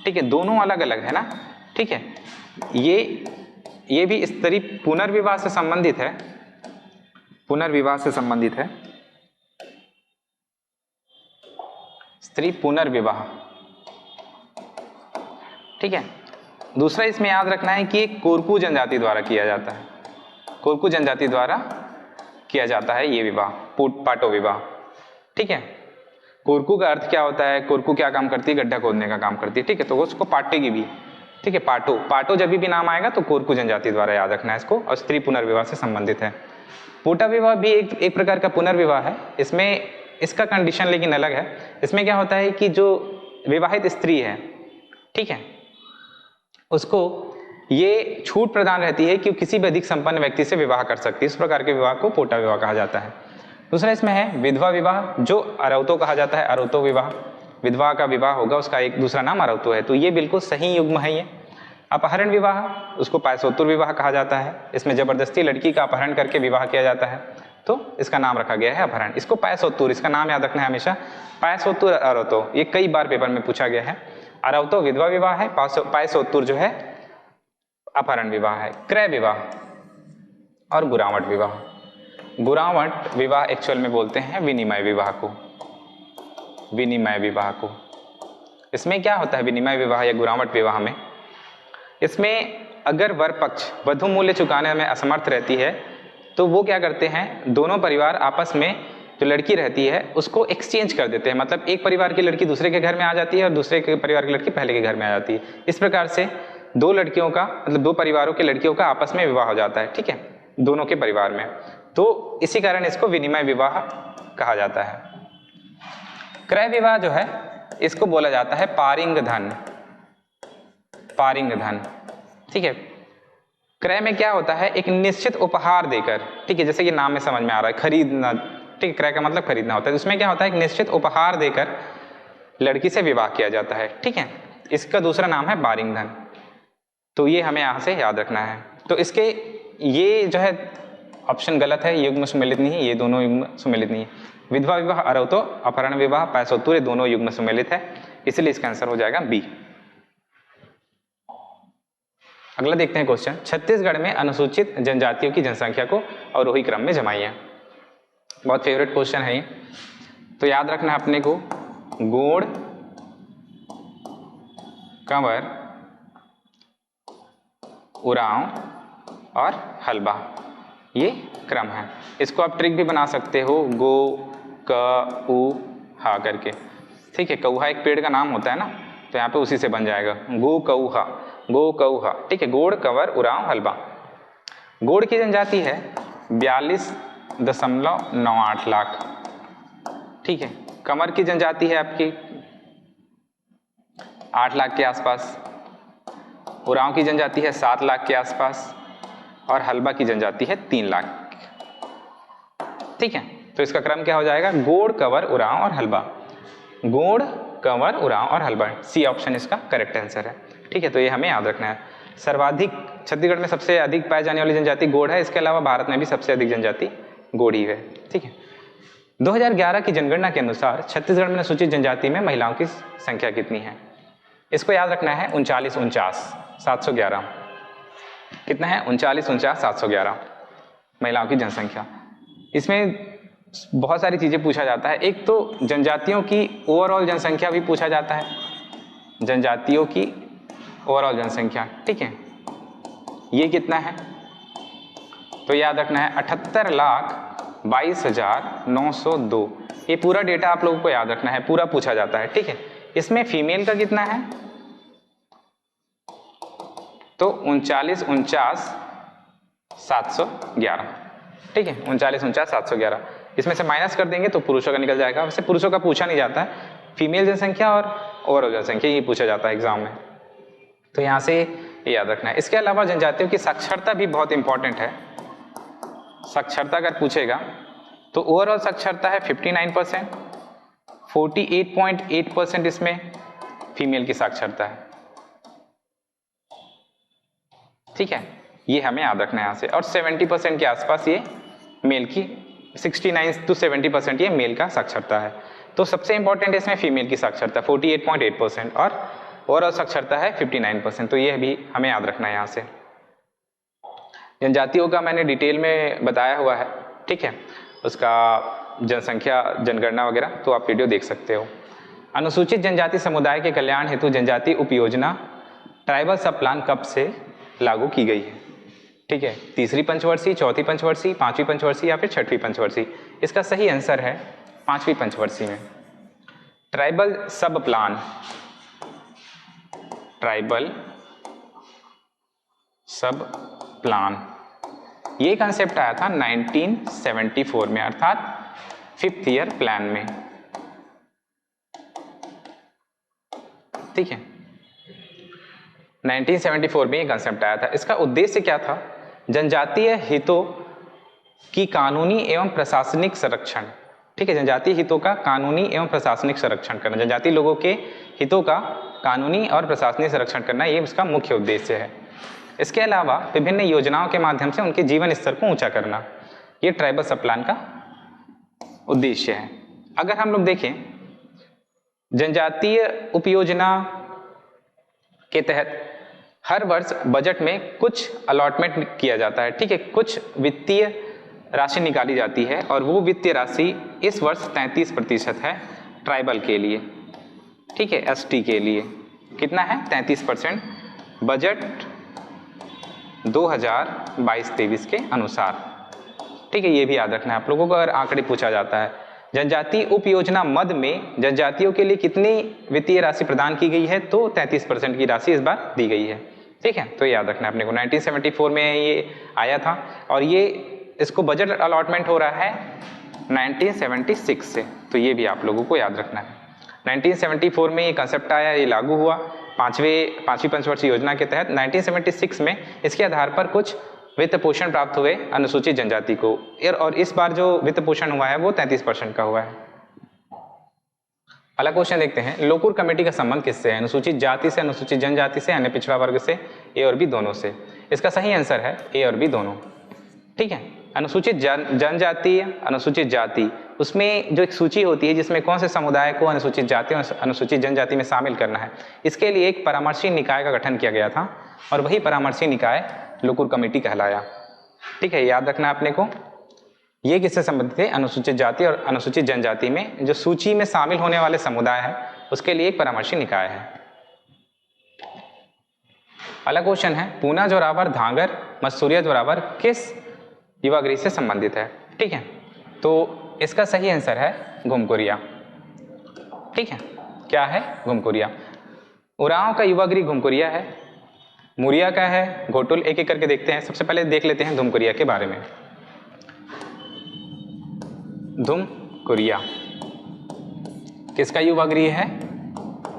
ठीक है, दोनों अलग अलग है ना, ठीक है। ये भी स्त्री पुनर्विवाह से संबंधित है, स्त्री पुनर्विवाह, ठीक है। दूसरा इसमें याद रखना है कि कोरकू जनजाति द्वारा किया जाता है, ये विवाह पाटो विवाह, ठीक है। कोरकू का अर्थ क्या होता है, कोरकू क्या काम करती है, गड्ढा खोदने का काम करती है, ठीक है, तो उसको पाटेगी भी, ठीक है। पाटो जब भी नाम आएगा तो कोरकू जनजाति द्वारा याद रखना है इसको, और स्त्री पुनर्विवाह से संबंधित है। पोटा विवाह भी एक प्रकार का पुनर्विवाह है। इसमें इसका कंडीशन लेकिन अलग है। इसमें क्या होता है कि जो विवाहित स्त्री है, ठीक है, उसको ये छूट प्रदान रहती है कि किसी भी अधिक संपन्न व्यक्ति से विवाह कर सकती है। इस प्रकार के विवाह को पोटा विवाह कहा जाता है। दूसरा इसमें है विधवा विवाह, जो अरौतो कहा जाता है, अरौतो विवाह, विधवा का विवाह होगा, उसका एक दूसरा नाम अरौतो है, तो ये बिल्कुल सही युग्म है ये। अपहरण विवाह, उसको पैसोत्तुर विवाह कहा जाता है। इसमें जबरदस्ती लड़की का अपहरण करके विवाह किया जाता है, तो इसका नाम रखा गया है अपहरण। इसको पैसोत्तुर, इसका नाम याद रखना है हमेशा, पैसोत्तुर अरौतो, ये कई बार पेपर में पूछा गया है। अरौतो विधवा विवाह है, पैसोत्तुर जो है अपहरण विवाह है। क्रय विवाह और गुरावट विवाह। गुरावट विवाह एक्चुअल में बोलते हैं विनिमय विवाह को। इसमें क्या होता है विनिमय विवाह या गुरावट विवाह में, इसमें अगर वर पक्ष वधु मूल्य चुकाने में असमर्थ रहती है तो वो क्या करते हैं, दोनों परिवार आपस में जो लड़की रहती है उसको एक्सचेंज कर देते हैं, मतलब एक परिवार की लड़की दूसरे के घर में आ जाती है और दूसरे के परिवार की लड़की पहले के घर में आ जाती है। इस प्रकार से दो लड़कियों का, मतलब दो परिवारों के लड़कियों का आपस में विवाह हो जाता है, ठीक है, दोनों के परिवार में। तो इसी कारण इसको विनिमय विवाह कहा जाता है। क्रय विवाह जो है इसको बोला जाता है पारिंग धन, पारिंग धन, ठीक है। क्रय में क्या होता है, एक निश्चित उपहार देकर, ठीक है, जैसे कि नाम में समझ में आ रहा है खरीदना, ठीक है, क्रय का मतलब खरीदना होता है। उसमें क्या होता है, एक निश्चित उपहार देकर लड़की से विवाह किया जाता है, ठीक है। इसका दूसरा नाम है बारिंग धन। तो ये हमें यहाँ से याद रखना है। तो इसके ये जो है ऑप्शन गलत है, युग्म सुमेलित नहीं है, ये दोनों युग्म सुमेलित नहीं है। विधवा विवाह, अरौतो, अपहरण विवाह, पैसोत्तुर, दोनों युग्म सुमेलित है, इसलिए इसका आंसर हो जाएगा बी। अगला देखते हैं क्वेश्चन, छत्तीसगढ़ में अनुसूचित जनजातियों की जनसंख्या को अवरोही क्रम में जमाइए। बहुत फेवरेट क्वेश्चन है ये। तो याद रखना है अपने को, गोंड, कंवर, उरांव और हल्बा, ये क्रम है। इसको आप ट्रिक भी बना सकते हो, गो क उ हा करके, ठीक है। कौहा एक पेड़ का नाम होता है ना, तो यहाँ पे उसी से बन जाएगा, गो कौहा, गो कौहा, ठीक है। गोड़, कंवर, उरांव, हल्बा। गोड़ की जनजाति है 42.98 लाख, ठीक है। कंवर की जनजाति है आपकी 8 लाख के आसपास, उरांव की जनजाति है 7 लाख के आसपास और हल्बा की जनजाति है 3 लाख, ठीक है। तो इसका क्रम क्या हो जाएगा, गोड़, कंवर, उरांव और हल्बा। गोड़, कंवर, उरांव और हल्बा, सी ऑप्शन इसका करेक्ट आंसर है, ठीक है। तो ये हमें याद रखना है। सर्वाधिक, छत्तीसगढ़ में सबसे अधिक पाई जाने वाली जनजाति गोड़ है, इसके अलावा भारत में भी सबसे अधिक जनजाति गोड़ ही है, ठीक है। 2011 की जनगणना के अनुसार छत्तीसगढ़ में अनुसूचित जनजाति में महिलाओं की संख्या कितनी है? इसको याद रखना है 39,49,711। कितना है? 39,49,711 महिलाओं की जनसंख्या। इसमें बहुत सारी चीजें पूछा जाता है। एक तो जनजातियों की ओवरऑल जनसंख्या भी पूछा जाता है, जनजातियों की ओवरऑल जनसंख्या, ठीक है, ये कितना है? तो याद रखना है 78,22,902। ये पूरा डेटा आप लोगों को याद रखना है, पूरा पूछा जाता है, ठीक है। इसमें फीमेल का कितना है? तो 39,49,711, ठीक है, 39,49,711। इसमें से माइनस कर देंगे तो पुरुषों का निकल जाएगा। वैसे पुरुषों का पूछा नहीं जाता है, फीमेल जनसंख्या और ओवरऑल जनसंख्या ये पूछा जाता है एग्जाम में, तो यहाँ से ये याद रखना है। इसके अलावा जनजातियों की साक्षरता भी बहुत इंपॉर्टेंट है। साक्षरता अगर पूछेगा तो ओवरऑल साक्षरता है 59%, 48.8% इसमें फीमेल की साक्षरता है, ठीक है, ये हमें याद रखना है यहाँ से। और 70% के आसपास ये मेल की, 69 to 70% ये मेल का साक्षरता है। तो सबसे इंपॉर्टेंट इसमें फीमेल की साक्षरता 48.8% और ओवरऑल साक्षरता है 59%, तो ये भी हमें याद रखना है यहाँ से। जनजातियों का मैंने डिटेल में बताया हुआ है, ठीक है, उसका जनसंख्या, जनगणना वगैरह, तो आप वीडियो देख सकते हो। अनुसूचित जनजाति समुदाय के कल्याण हेतु जनजाति उपयोजना ट्राइबल सब प्लान कब से लागू की गई है? ठीक है, तीसरी पंचवर्षीय, चौथी पंचवर्षीय, पांचवी पंचवर्षीय या फिर छठवीं पंचवर्षीय? इसका सही आंसर है पांचवी पंचवर्षीय में। ट्राइबल सब प्लान, ट्राइबल सब प्लान, ये कंसेप्ट आया था 1974 में, अर्थात 5th ईयर प्लान में, ठीक है, 1974 में ये कंसेप्ट आया था। इसका उद्देश्य क्या था? जनजातीय हितों की कानूनी एवं प्रशासनिक संरक्षण, ठीक है, जनजातीय हितों का कानूनी एवं प्रशासनिक संरक्षण करना, जनजातीय लोगों के हितों का कानूनी और प्रशासनिक संरक्षण करना, ये उसका मुख्य उद्देश्य है। इसके अलावा विभिन्न योजनाओं के माध्यम से उनके जीवन स्तर को ऊंचा करना, ये ट्राइबल सब प्लान का उद्देश्य है। अगर हम लोग देखें, जनजातीय उपयोजना के तहत हर वर्ष बजट में कुछ अलॉटमेंट किया जाता है, ठीक है, कुछ वित्तीय राशि निकाली जाती है और वो वित्तीय राशि इस वर्ष 33% है ट्राइबल के लिए, ठीक है, एसटी के लिए। कितना है? 33% बजट 2022-23 के अनुसार, ठीक है, ये भी याद रखना है आप लोगों को अगर आंकड़े पूछा जाता है। जनजाति उप योजना मद में जनजातियों के लिए कितनी वित्तीय राशि प्रदान की गई है? तो 33% की राशि इस बार दी गई है। ठीक है, तो याद रखना अपने को 1974 में ये आया था और ये इसको बजट अलॉटमेंट हो रहा है 1976 से, तो ये भी आप लोगों को याद रखना है। 1974 में ये कंसेप्ट आया, ये लागू हुआ पांचवी पंचवर्षीय योजना के तहत। 1976 में इसके आधार पर कुछ वित्त पोषण प्राप्त हुए अनुसूचित जनजाति को, और इस बार जो वित्त पोषण हुआ है वो 33% का हुआ है। अगला क्वेश्चन देखते हैं, लोकूर कमेटी का संबंध किससे है? अनुसूचित जाति से, अनुसूचित जनजाति से, अन्य पिछड़ा वर्ग से, ए और बी दोनों से। इसका सही आंसर है ए और बी दोनों। ठीक है, अनुसूचित जनजाति, अनुसूचित जाति, उसमें जो एक सूची होती है जिसमें कौन से समुदाय को अनुसूचित जाति और अनुसूचित जनजाति में शामिल करना है, इसके लिए एक परामर्शी निकाय का गठन किया गया था और वही परामर्शी निकाय लोकूर कमेटी कहलाया। ठीक है, याद रखना आपने को। ये किससे संबंधित है? अनुसूचित जाति और अनुसूचित जनजाति में जो सूची में शामिल होने वाले समुदाय है उसके लिए एक परामर्शी निकाय है। अगला क्वेश्चन है, पूना, जोरावर, धांगर, मसूरिया, जोरावर किस युवा गृह से संबंधित है? ठीक है, तो इसका सही आंसर है घुमकुरिया। ठीक है, क्या है? घुमकुरिया। उरांव का युवा गृह घुमकुरिया है, मुरिया का है घोटुल। एक एक करके देखते हैं। सबसे पहले देख लेते हैं घुमकुरिया के बारे में। घुमकुरिया किसका युवा गृह है?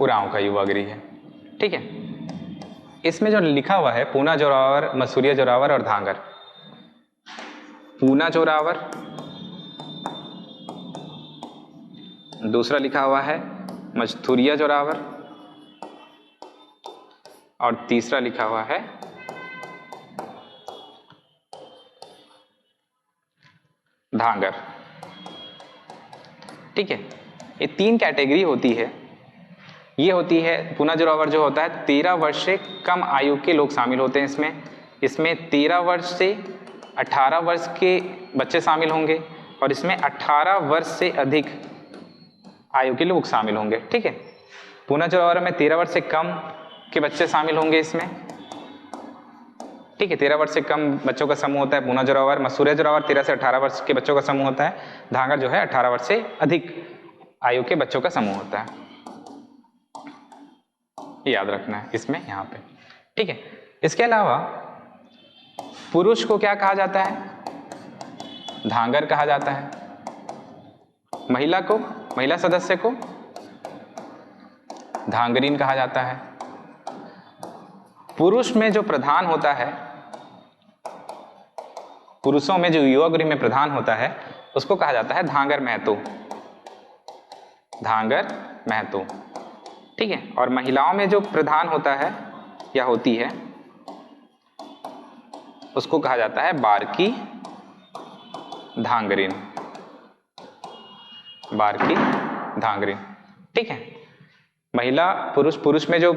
उरांव का युवा गृह है। ठीक है, इसमें जो लिखा हुआ है पूना, जोरावर, मसूरिया, जोरावर और धांगर। पूना जोरावर, दूसरा लिखा हुआ है मस्तूरिया जोरावर और तीसरा लिखा हुआ है धांगर। ठीक है, ये तीन कैटेगरी होती है। ये होती है पूना जोरावर जो होता है 13 वर्ष से कम आयु के लोग शामिल होते हैं इसमें 13 वर्ष से 18 वर्ष के बच्चे शामिल होंगे और इसमें 18 वर्ष से अधिक आयु के लोग शामिल होंगे। ठीक है, पूना जोरावर में 13 वर्ष से कम के बच्चे शामिल होंगे इसमें। ठीक है, 13 वर्ष से कम बच्चों का समूह होता है पूना जोरावर। मसूरिया जोरावर 13 से 18 वर्ष के बच्चों का समूह होता है। धांगर जो है 18 वर्ष से अधिक आयु के बच्चों का समूह होता है। याद रखना है इसमें यहाँ पे। ठीक है, इसके अलावा पुरुष को क्या कहा जाता है? धांगर कहा जाता है। महिला को, महिला सदस्य को धांगरीन कहा जाता है। पुरुष में जो प्रधान होता है, पुरुषों में जो युवा गृह में प्रधान होता है उसको कहा जाता है धांगर महतो। धांगर महतो। ठीक है, और महिलाओं में जो प्रधान होता है या होती है उसको कहा जाता है बारकी धांगरीन। बारकी धांगरीन। ठीक है, महिला पुरुष में जो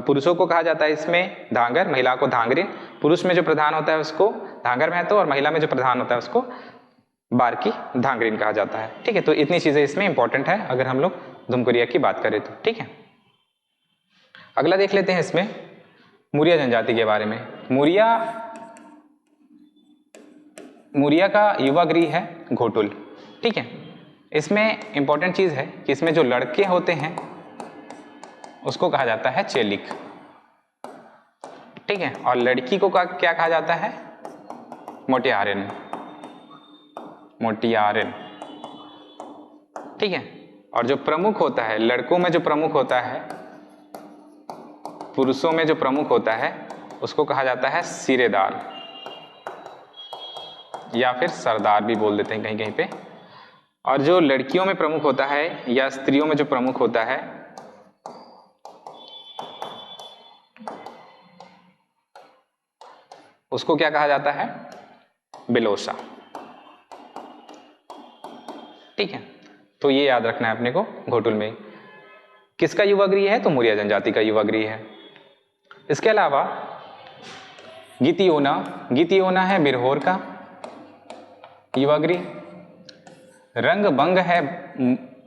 पुरुषों को कहा जाता है इसमें धांगर, महिला को धांगरीन। पुरुष में जो प्रधान होता है उसको धांगर महतो और महिला में जो प्रधान होता है उसको बारकी धांगरीन कहा जाता है। ठीक है, तो इतनी चीजें इसमें इंपॉर्टेंट है अगर हम लोग घुमकुरिया की बात करें तो। ठीक है, अगला देख लेते हैं इसमें मुरिया जनजाति के बारे में। मुरिया का युवा गृह है घोटुल। ठीक है, इसमें इंपॉर्टेंट चीज है कि इसमें जो लड़के होते हैं उसको कहा जाता है चेलिक। ठीक है, और लड़की को क्या कहा जाता है? मोटियारिन। मोटियारिन। ठीक है, और जो प्रमुख होता है लड़कों में जो प्रमुख होता है, पुरुषों में जो प्रमुख होता है उसको कहा जाता है सिरेदार या फिर सरदार भी बोल देते हैं कहीं कहीं पे। और जो लड़कियों में प्रमुख होता है या स्त्रियों में जो प्रमुख होता है उसको क्या कहा जाता है? बिलोसा। ठीक है, तो ये याद रखना है अपने को। घोटुल में किसका युवा गृह है? तो मुरिया जनजाति का युवा गृह है। इसके अलावा गीतियोना है बिरहोर का युवा गृह। रंगबंग है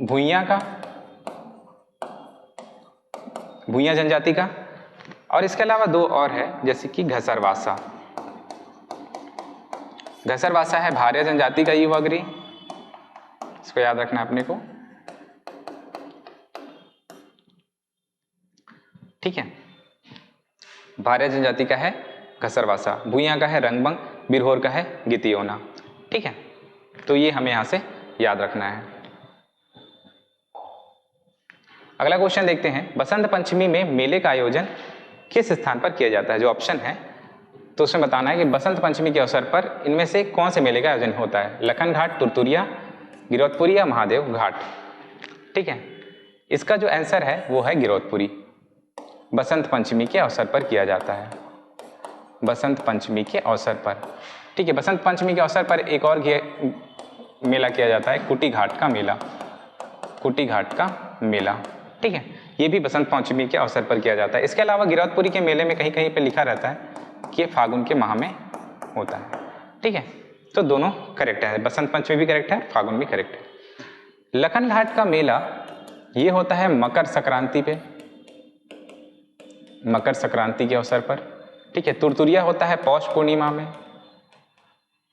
भुइयां का, भुइयां जनजाति का। और इसके अलावा दो और है जैसे कि घसरवासा। घसरवासा है भारिया जनजाति का युवा गृह इसको याद रखना है अपने को, ठीक है। भार्या जनजाति का है घसरवासा, भूइयां का है रंगभंग, बिरहोर का है गीतियोना, ठीक है। तो ये हमें यहां से याद रखना है। अगला क्वेश्चन देखते हैं, बसंत पंचमी में मेले का आयोजन किस स्थान पर किया जाता है? जो ऑप्शन है तो उसमें बताना है कि बसंत पंचमी के अवसर पर इनमें से कौन से मेले का आयोजन होता है, लखन घाट, तुरतुरिया, गिरौदपुरी या महादेव घाट, ठीक है। इसका जो आंसर है वो है गिरौदपुरी, बसंत पंचमी के अवसर पर किया जाता है, बसंत पंचमी के अवसर पर, ठीक है। बसंत पंचमी के अवसर पर एक और मेला किया जाता है, कुटी घाट का मेला, कुटी घाट का मेला, ठीक है। ये भी बसंत पंचमी के अवसर पर किया जाता है। इसके अलावा गिरौदपुरी के मेले में कहीं कहीं पे लिखा रहता है कि ये फागुन के माह में होता है, ठीक है। तो दोनों करेक्ट है, बसंत पंचमी भी करेक्ट है, फागुन भी करेक्ट है। लखन घाट का मेला ये होता है मकर संक्रांति पे, मकर संक्रांति के अवसर पर, ठीक है। तुरतुरिया होता है पौष पूर्णिमा में,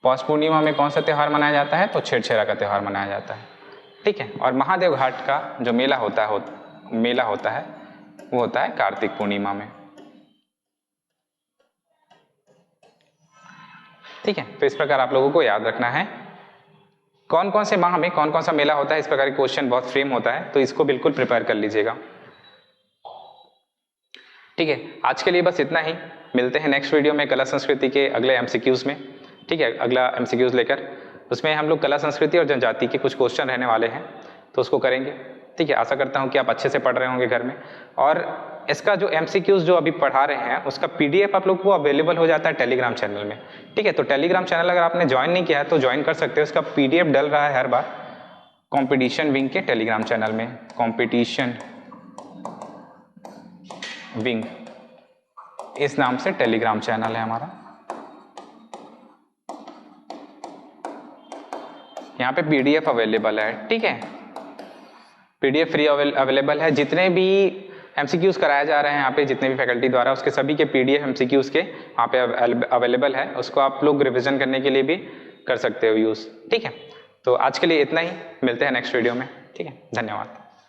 पौष पूर्णिमा में कौन सा त्यौहार मनाया जाता है? तो छेरछेरा का त्यौहार मनाया जाता है, ठीक है। और महादेव घाट का जो मेला होता है वो होता है कार्तिक पूर्णिमा में, ठीक है। तो इस प्रकार आप लोगों को याद रखना है कौन कौन से माह में कौन कौन सा मेला होता है। इस प्रकार के क्वेश्चन बहुत फ्रेम होता है, तो इसको बिल्कुल प्रिपेयर कर लीजिएगा, ठीक है। आज के लिए बस इतना ही, मिलते हैं नेक्स्ट वीडियो में कला संस्कृति के अगले एमसीक्यूज में, ठीक है। अगला एमसीक्यूज लेकर उसमें हम लोग कला संस्कृति और जनजाति के कुछ क्वेश्चन रहने वाले हैं, तो उसको करेंगे, ठीक है। आशा करता हूं कि आप अच्छे से पढ़ रहे होंगे घर में, और इसका जो एमसीक्यूज जो अभी पढ़ा रहे हैं उसका पीडीएफ आप लोग को अवेलेबल हो जाता है टेलीग्राम चैनल में, ठीक है। तो टेलीग्राम चैनल अगर आपने ज्वाइन नहीं किया है तो ज्वाइन कर सकते हो, उसका पीडीएफ डल रहा है हर बार कंपटीशन विंग के टेलीग्राम चैनल में, कंपटीशन विंग इस नाम से टेलीग्राम चैनल है हमारा। यहाँ पे पीडीएफ अवेलेबल है, ठीक है। पीडीएफ फ्री अवेलेबल है, जितने भी एमसीक्यूज कराए जा रहे हैं यहाँ पे, जितने भी फैकल्टी द्वारा, उसके सभी के पीडीएफ एमसीक्यूज के यहाँ पे अवेलेबल है, उसको आप लोग रिवीजन करने के लिए भी कर सकते हो यूज, ठीक है। तो आज के लिए इतना ही, मिलते हैं नेक्स्ट वीडियो में, ठीक है। धन्यवाद।